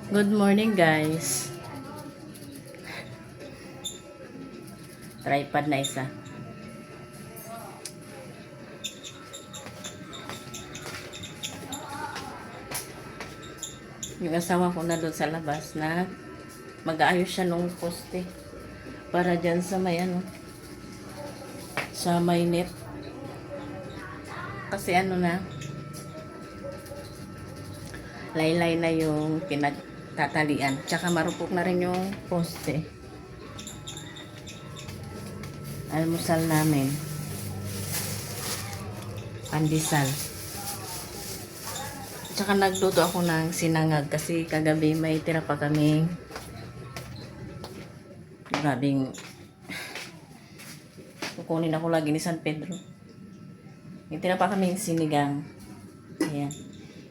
Good morning, guys. Tripod na isa. Yung asawa ko na doon sa labas na mag-aayos siya nung poste para dyan sa may sa may net. Kasi na, laylay na yung pinagtatalian. Tsaka marupok na rin yung poste. Almusal namin. Pandesal. Tsaka nagluto ako ng sinangag kasi kagabi may tira pa kaming grabing kukunin ako lagi ni San Pedro. May tira pa kaming sinigang. Ayan.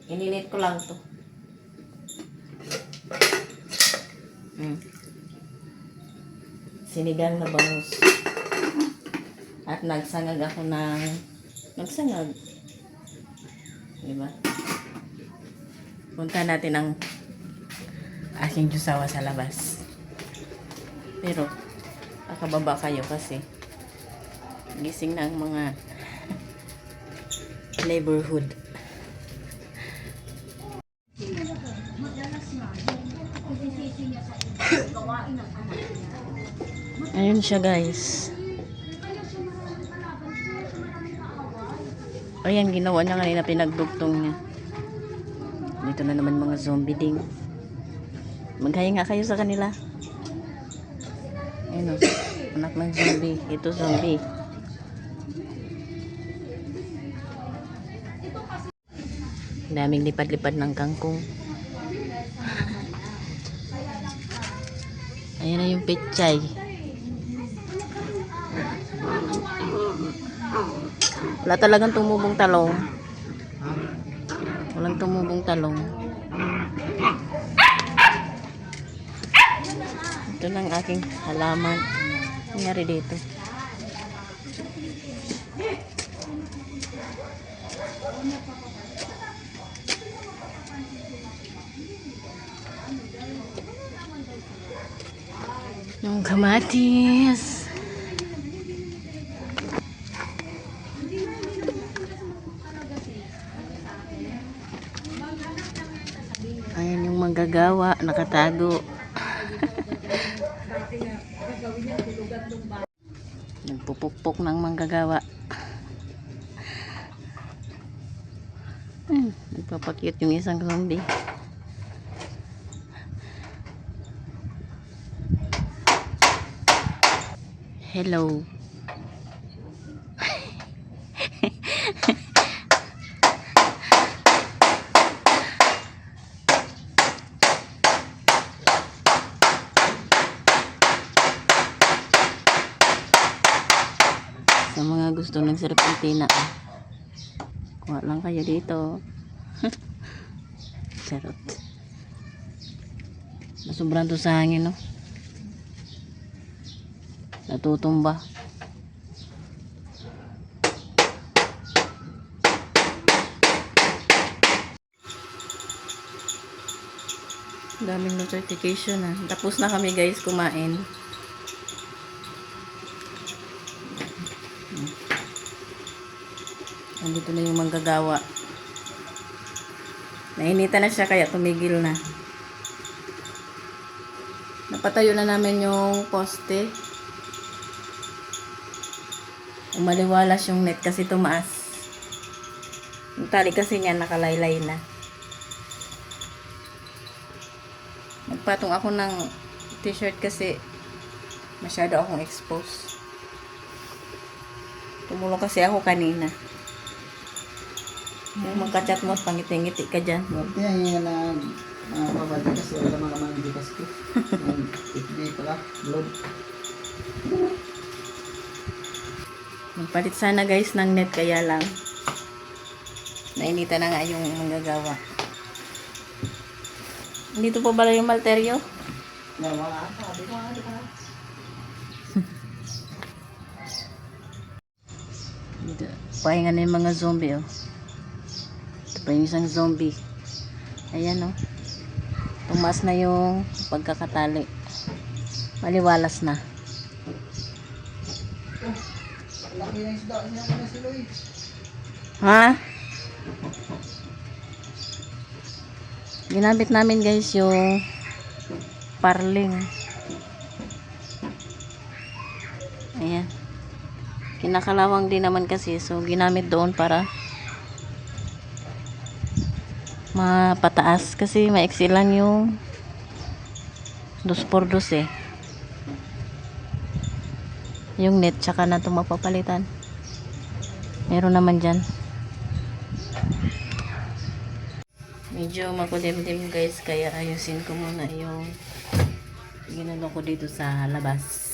Ininit ko lang to. Sinigang na bangus. At nagsangag ako ng nagsangag. Diba? Punta natin ang aking jusawa sa labas. Pero, nakababa kayo kasi gising na ang mga neighborhood. Ayun siya, guys. Ayan, ginawa niya kanina, pinagdugtong niya. Dito na naman mga zombie ding. Maghay nga kayo sa kanila. Ayun o, anak ng zombie. Ito zombie. Daming lipad-lipad ng kangkong. Ayan na yung pechay. Wala talagang tumubong talong. Walang tumubong talong. Ito lang aking halaman. Nangyari dito. Yung kamatis. Ayan yung manggagawa, nakatago. Nagpupukpok ng manggagawa. Nagpapakyut yung isang zombie. Hello. Sa mga gusto ng serpentina, kuha lang kayo dito. Charot. Sobrang to sa hangin, no? Natutumba. Daming notification na. Tapos na kami, guys, kumain. Nandito na yung manggagawa. Nainita na siya kaya tumigil na. Napatayo na namin yung poste. Umaliwalas yung net kasi tumaas. Yung tali kasi niya nakalaylay na. Nagpatong ako ng t-shirt kasi masyado akong exposed. Tumulong kasi ako kanina. Yung magka-chat mo, pangiti-ngiti ka dyan. Yan yung mabalik kasi wala mga mga hindi kasi. Hindi pala, load. Magpalit sana, guys, ng net, kaya lang nainita na nga yung manggagawa. Dito po pala yung malteryo. Dito, pahinga na yung mga zombie, oh. Ito pa yung isang zombie. Ayan, oh. tumaas na yung pagkakatali. Maliwalas na. Laki na isda niya na si Loy. Ha? Ginamit namin guys yung parling. Ayan. Kinakalawang din naman kasi, so ginamit doon para mapataas kasi maiksi lang yung 2x2 eh. Yung net tsaka na ito mapapalitan. Meron naman dyan. Medyo makulimlim guys, kaya ayusin ko muna yung ginano ko dito sa labas.